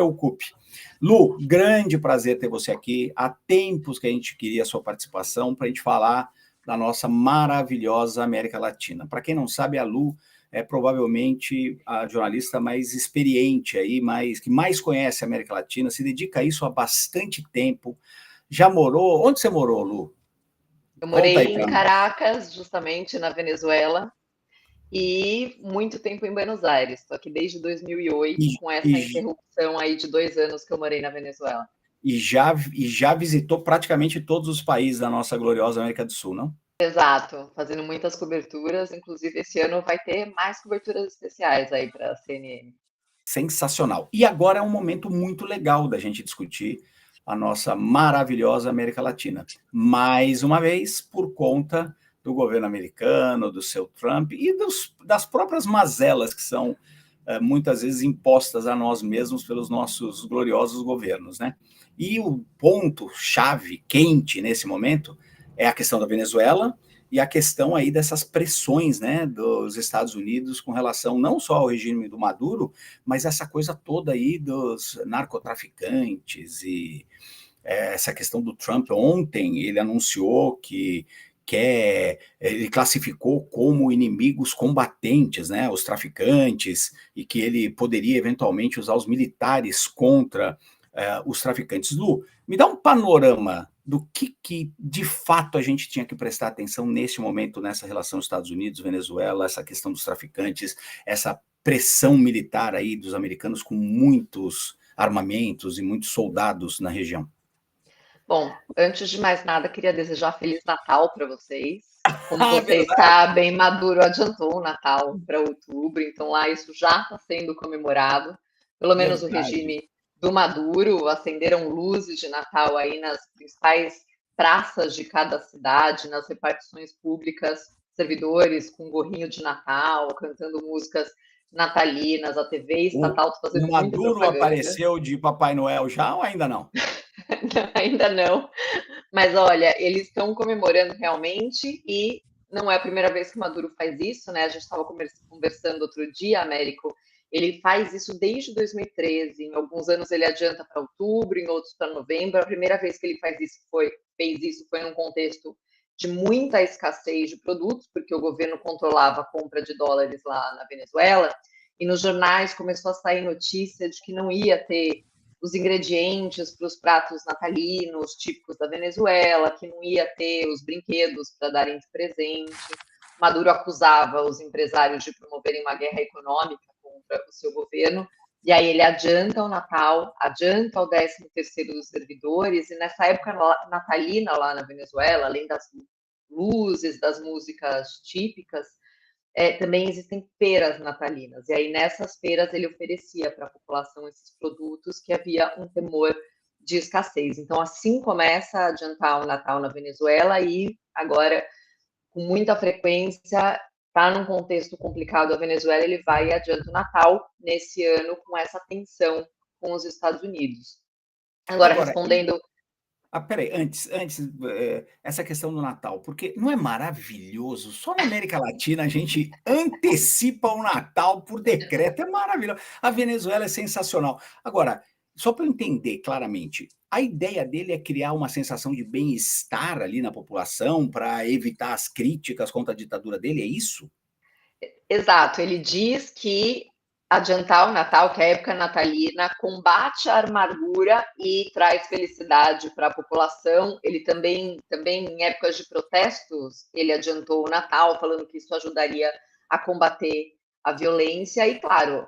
Preocupe. Lu, grande prazer ter você aqui. Há tempos que a gente queria a sua participação para a gente falar da nossa maravilhosa América Latina. Para quem não sabe, a Lu é provavelmente a jornalista mais experiente aí, que mais conhece a América Latina, se dedica a isso há bastante tempo. Já morou? Onde você morou, Lu? Eu Conta aí morei em para nós. Caracas, justamente na Venezuela, e muito tempo em Buenos Aires. Estou aqui desde 2008, E, com essa e, interrupção aí de 2 anos que eu morei na Venezuela. e já visitou praticamente todos os países da nossa gloriosa América do Sul, não? Exato, fazendo muitas coberturas. Inclusive, esse ano vai ter mais coberturas especiais aí para a CNN. Sensacional. E agora é um momento muito legal da gente discutir a nossa maravilhosa América Latina. Mais uma vez, por conta do governo americano, do seu Trump e das próprias mazelas que são muitas vezes impostas a nós mesmos pelos nossos gloriosos governos, né? E o ponto-chave quente nesse momento é a questão da Venezuela e a questão aí dessas pressões, né, dos Estados Unidos com relação não só ao regime do Maduro, mas essa coisa toda aí dos narcotraficantes e essa questão do Trump. Ontem ele anunciou que ele classificou como inimigos combatentes, né, os traficantes, e que ele poderia eventualmente usar os militares contra os traficantes. Lu, me dá um panorama do que de fato a gente tinha que prestar atenção neste momento, nessa relação Estados Unidos-Venezuela, essa questão dos traficantes, essa pressão militar aí dos americanos com muitos armamentos e muitos soldados na região. Bom, antes de mais nada, queria desejar Feliz Natal para vocês. Como Ah, vocês verdade. sabem, Maduro adiantou o Natal para outubro, então lá isso já está sendo comemorado. Pelo menos o Verdade. regime do Maduro, acenderam luzes de Natal aí nas principais praças de cada cidade, nas repartições públicas, servidores com gorrinho de Natal, cantando músicas natalinas, a TV O, estatal está o fazendo muita Maduro propaganda. apareceu de Papai Noel já ou ainda não? Ainda não. Mas olha, eles estão comemorando realmente e não é a primeira vez que o Maduro faz isso, né? A gente estava conversando outro dia, Américo. Ele faz isso desde 2013. Em alguns anos ele adianta para outubro, em outros para novembro. A primeira vez que ele fez isso foi num contexto de muita escassez de produtos, porque o governo controlava a compra de dólares lá na Venezuela. E nos jornais começou a sair notícia de que não ia ter os ingredientes para os pratos natalinos típicos da Venezuela, que não ia ter os brinquedos para darem de presente. Maduro acusava os empresários de promoverem uma guerra econômica contra o seu governo, e aí ele adianta o Natal, adianta o 13º dos servidores, e nessa época natalina lá na Venezuela, além das luzes, das músicas típicas, também existem feiras natalinas. E aí, nessas feiras, ele oferecia para a população esses produtos que havia um temor de escassez. Então, assim começa a adiantar o Natal na Venezuela e agora, com muita frequência, está num contexto complicado a Venezuela, ele vai e adianta o Natal nesse ano com essa tensão com os Estados Unidos. Agora, Agora, respondendo. peraí, antes essa questão do Natal, porque não é maravilhoso? Só na América Latina a gente antecipa o Natal por decreto, é maravilhoso. A Venezuela é sensacional. Agora, só para eu entender claramente, a ideia dele é criar uma sensação de bem-estar ali na população para evitar as críticas contra a ditadura dele, é isso? Exato, ele diz que adiantar o Natal, que é a época natalina, combate a amargura e traz felicidade para a população. Ele também, em épocas de protestos, ele adiantou o Natal, falando que isso ajudaria a combater a violência. E, claro,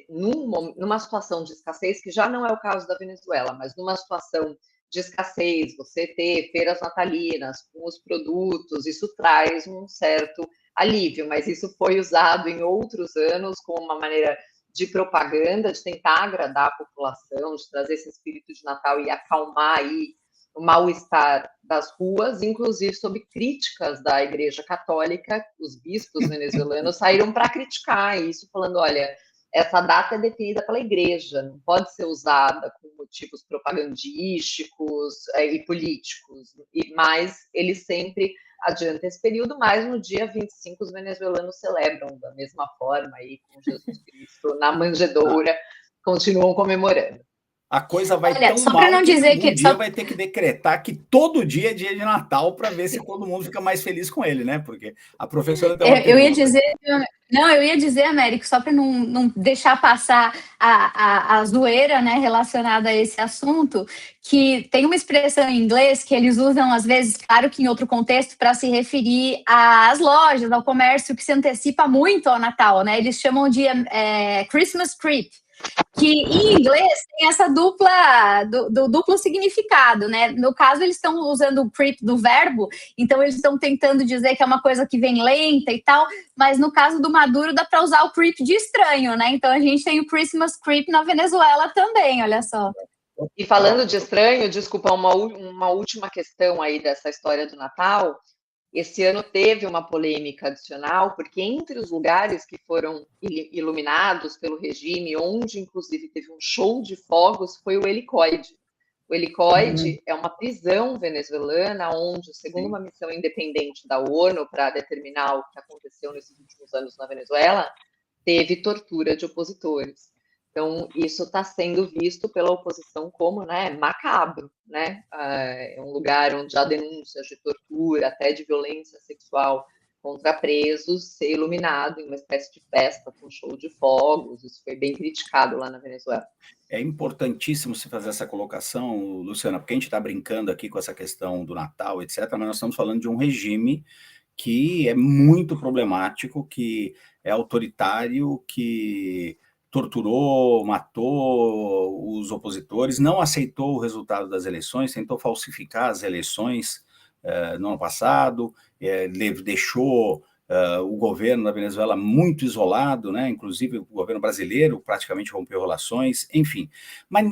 numa situação de escassez, que já não é o caso da Venezuela, mas numa situação de escassez, você ter feiras natalinas com os produtos, isso traz um certo alívio, mas isso foi usado em outros anos como uma maneira de propaganda, de tentar agradar a população, de trazer esse espírito de Natal e acalmar aí o mal-estar das ruas, inclusive sob críticas da Igreja Católica, os bispos venezuelanos saíram para criticar isso, falando, olha, essa data é definida pela Igreja, não pode ser usada com motivos propagandísticos e políticos, mas eles sempre adianta esse período, mas no dia 25 os venezuelanos celebram da mesma forma aí com Jesus Cristo na manjedoura. continuam comemorando. A coisa vai Olha, tão só mal para não que dizer um que dia vai ter que decretar que todo dia é dia de Natal para ver se todo mundo fica mais feliz com ele, né? Porque a professora tem uma eu ia pergunta. dizer, não, eu ia dizer, Américo, só para não deixar passar a zoeira, né, relacionada a esse assunto, que tem uma expressão em inglês que eles usam às vezes, claro que em outro contexto, para se referir às lojas, ao comércio que se antecipa muito ao Natal, né? Eles chamam de Christmas creep, que em inglês tem essa duplo significado, né? No caso, eles estão usando o creep do verbo, então eles estão tentando dizer que é uma coisa que vem lenta e tal, mas no caso do Maduro dá para usar o creep de estranho, né? Então a gente tem o Christmas creep na Venezuela também, olha só. E falando de estranho, desculpa, uma última questão aí dessa história do Natal. Esse ano teve uma polêmica adicional, porque entre os lugares que foram iluminados pelo regime, onde inclusive teve um show de fogos, foi o Helicoide. O Helicoide é uma prisão venezuelana, onde, segundo uma missão independente da ONU para determinar o que aconteceu nesses últimos anos na Venezuela, teve tortura de opositores. Então, isso está sendo visto pela oposição como, né, macabro, né? É um lugar onde há denúncias de tortura, até de violência sexual contra presos, ser iluminado em uma espécie de festa com show de fogos. Isso foi bem criticado lá na Venezuela. É importantíssimo se fazer essa colocação, Luciana, porque a gente está brincando aqui com essa questão do Natal, etc., mas nós estamos falando de um regime que é muito problemático, que é autoritário, que torturou, matou os opositores, não aceitou o resultado das eleições, tentou falsificar as eleições no ano passado, deixou o governo da Venezuela muito isolado, né? Inclusive o governo brasileiro praticamente rompeu relações, enfim. Mas